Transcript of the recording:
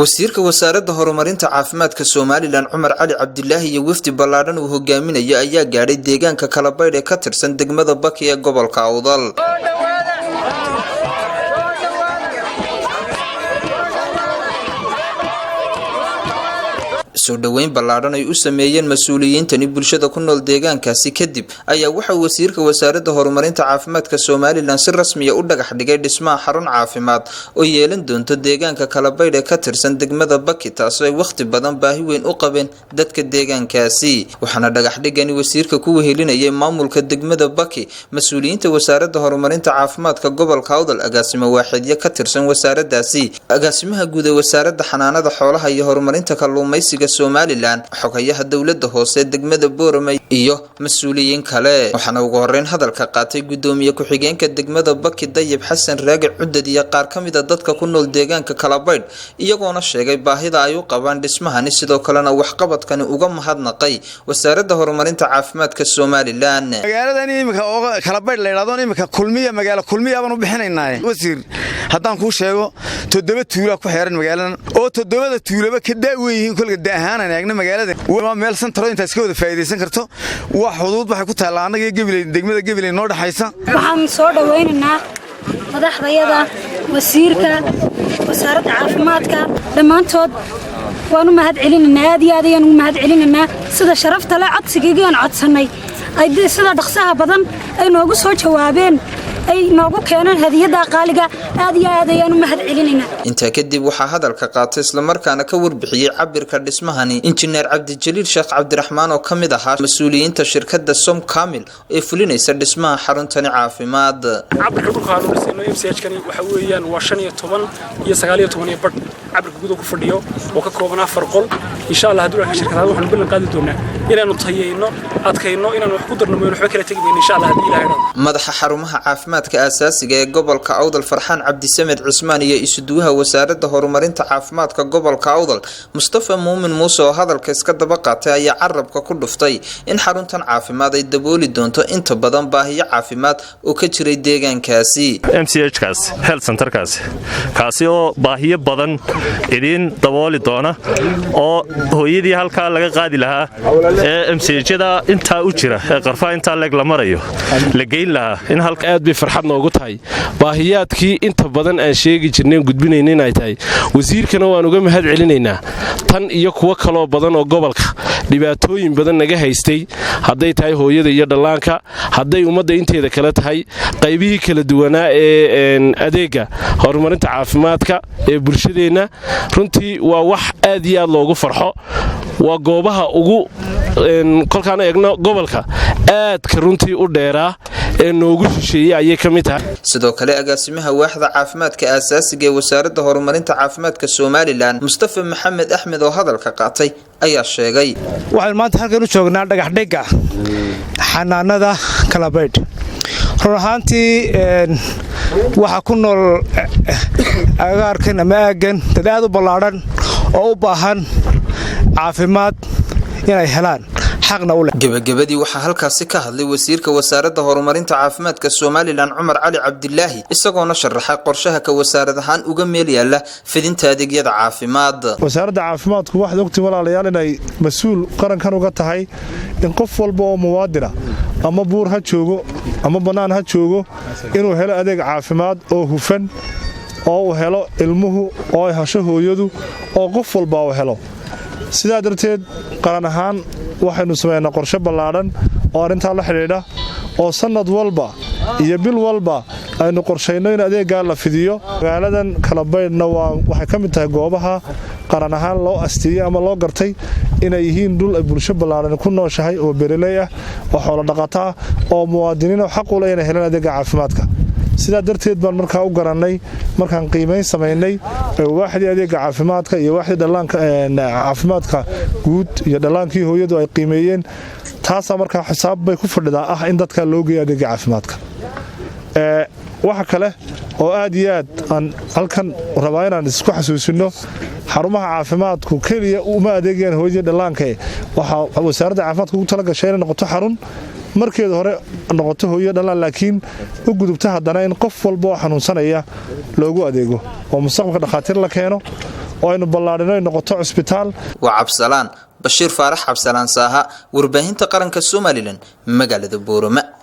wasiirka wasaaradda horumarinta caafimaadka Soomaaliland Cumar Cali Cabdilaahi iyo wafdi ballaaran uu hogaaminayo ayaa gaaray deegaanka Kalabaydh ee ka tirsan degmada Baki ee gobolka Awdal. soo dhaweyn ballaaran ay u sameeyeen mas'uuliyiintani bulshada ku nool deegaankaasi kadib ayaa waxa wasiirka wasaaradda horumarinta caafimaadka Soomaaliland si rasmi ah u dhagax dhigay dhismaha xarun caafimaad oo yeelan doonto deegaanka Kalabaydh ee ka tirsan degmada Baki taasoo ay waqti badan baahi weyn u qabeen dadka deegaankaasi waxaana dhagax dhigani wasiirka ku wehelinayay maamulka degmada Baki mas'uuliyiinta wasaaradda horumarinta caafimaadka gobolka Awdal agaasimo waaxidyo ka tirsan wasaaraddaasi agaasimaha guud ee wasaaradda xanaanada xoolaha iyo horumarinta kalluumaysiga Soomaaliland xogayaha dawladda hoose degmada Boorama iyo mas'uuliyiin kale waxaana ugu horeyn hadalka qaatay gudoomiye ku-xigeenka degmada Baki Dayib Xasan Raagi Cudad iyo qaar kamid ah dadka ku nool deegaanka Kalabaydh iyagoona sheegay baahida ay u qabaan dhismahani sidoo kalena wax qabadkani uga mahadnaqay wasaaradda horumarinta caafimaadka Soomaaliland magaaladan imika oo Kalabaydh la yiraahdo imika kulmiya magaalo kulmiya baan u bixinaynaa wasiir haddaan ku sheego 7 tuulo ku xeeran magaaladan oo 7 tuuloba ka daaweeyeen kulka ahaan eegna magaalada waa meel santaro inta iska wada faa'iideysan karto wax xuduud waxay ku taala anaga Gabiley degmada Gabiley noo dhaxaysa waxaan soo dhaweynaynaa madaxdayada wasiirka wasaaradda caafimaadka dhamaantood waan u mahad celinaynaa aad iyo aad ayaan u mahad celinaynaa sida sharafta leh codsigiigan codsanay ay sida dhaqsaha badan ay noogu soo jawaabeen ay noogu keenan hadiyada qaaliga aad iyo aad ayaan u mahad celinaynaa inta kadib waxa hadalka qaatay isla markaana ka warbixiyay cabirka dhismahani injineer Cabdijaliil Sheekh Cabdiraxmaan oo kamid ahaa mas'uuliyiinta shirkadda Som Kamil ee fulinaysa dhismaha xaruntani caafimaad cabirka dhulka aan dhisnay MCH-kani waxa weeyaan waa 15 iyo 19 bad cabirka guud ku fadhiyo oo ka kooban 4 qol insha Allah haduu ka shirkadaha waxaan ballan qaadi doonaa inaanu tayeyno adkayno inaanu wax ku darno meel waxba kala tagin insha Allah hadii Ilaahay madaxa xarumaha caafimaadka aasaasiga ee gobolka Awdal Farxaan Cabdisamed Cismaan iyo isuduwaha wasaaradda horumarinta caafimaadka gobolka Awdal Mustafa Muumin Muuse oo hadalka iska daba qaatay ayaa carabka ku dhuftay in xaruntan caafimaad ay dabooli doonto inta badan baahiyo caafimaad oo ka jiray deegaankaasi MCH-kaas health center-kaas kaasi oo baahiyo badan idin dabooli doona oo hooyadii halka laga qaadi lahaa ee MCH-da inta u jira ee qarfa inta la marayo la geyn lahaa in halka aad bay farxad noogu tahay baahiyaadkii inta badan aan sheegi jirnay gudbinaynay inay tahay wasiirkana waan uga mahad celinaynaa tan iyo kuwa kale oo badan oo gobolka dhibaatooyin badan naga haystay haday tahay hooyada iyo dhalaanka haday ummadda inteeda kala tahay qaybihii kala duwanaa ee adeega horumarinta caafimaadka ee bulshadeena runtii waa wax aad iyo aad loogu farxo waa goobaha ugu kolkaan eegno gobolka aadka runtii u dheeraa ee noogu shisheeyay ayay kamid tahay sidoo kale agaasimaha waaxda caafimaadka aasaasiga ee wasaaradda horumarinta caafimaadka Soomaaliland Mustafa Maxamed Axmed oo hadalka qaatay ayaa sheegay waxaan maanta halkan u joognaa dhagax dhiga xanaanada Kalabaydh ruuxantii waxa ku nool agaarkan ama aagan dad aad u ballaaran oo u baahan caafimaad inay helaan gabagabadii waxaa halkaasi ka hadlay wasiirka wasaaradda horumarinta caafimaadka Soomaaliland Cumar Cali Cabdilaahi isagoona sharaxay qorshaha ka wasaarad ahaan uga meel yaala fidinta adeegyada caafimaad wasaaradda caafimaadku waxa ogtiin walaalayaal inay mas'uul qarankan uga tahay in qof walba oo muwaadin ah ama buur ha joogo ama banaan ha joogo inuu helo adeeg caafimaad oo hufan oo uu helo ilmuhu oo ay hasho hooyadu oo qof walba uu helo sidaa darteed qaran ahaan waxaynu sameeynaa qorshe ballaaran oo arinta la xiriidha oo sanad walba iyo bil walba aynu qorsheyno in adeegga la fidiyo magaaladan Kalabaydhna waxay ka mid tahay goobaha qaran ahaan loo asteeyay ama loo gartay inay yihiin dhul ay bulsho ballaaran ku nooshahay oo beeraley ah oo xoolo dhaqato ah oo muwaadiniin xaq u leh inay helaan adeegga caafimaadka sidaa darteed baan markaa u garanay markaan qiimeyn sameynay waaxdii adeegga caafimaadka iyo waaxdii dhalaanka caafimaadka guud iyo dhalaankii hooyadu ay qiimeeyeen taasa markaa xisaab bay ku fadhidaa ah in dadka loo geeyo adeegga caafimaadka waxa kale oo aad iyo aad aan halkan rabaa inaan isku xasuusino xarumaha caafimaadku kaliya uma adeegayaan hooyada dhalaanka waxa wasaaradda caafimaadka ugu tala gashay inay noqoto xarun markeeda hore noqoto hooyo dhalaan laakiin u gudubta haddana in qof walba oo xanuunsanaya loogu adeego oo mustaqbalka dhakhaatiir la keeno oo aynu ballaadhino ay noqoto cusbitaal. Waa Cabsalaan Bashiir Faarax Cabsalaan Saaha, warbaahinta qaranka Somaliland, magaalada Boorama.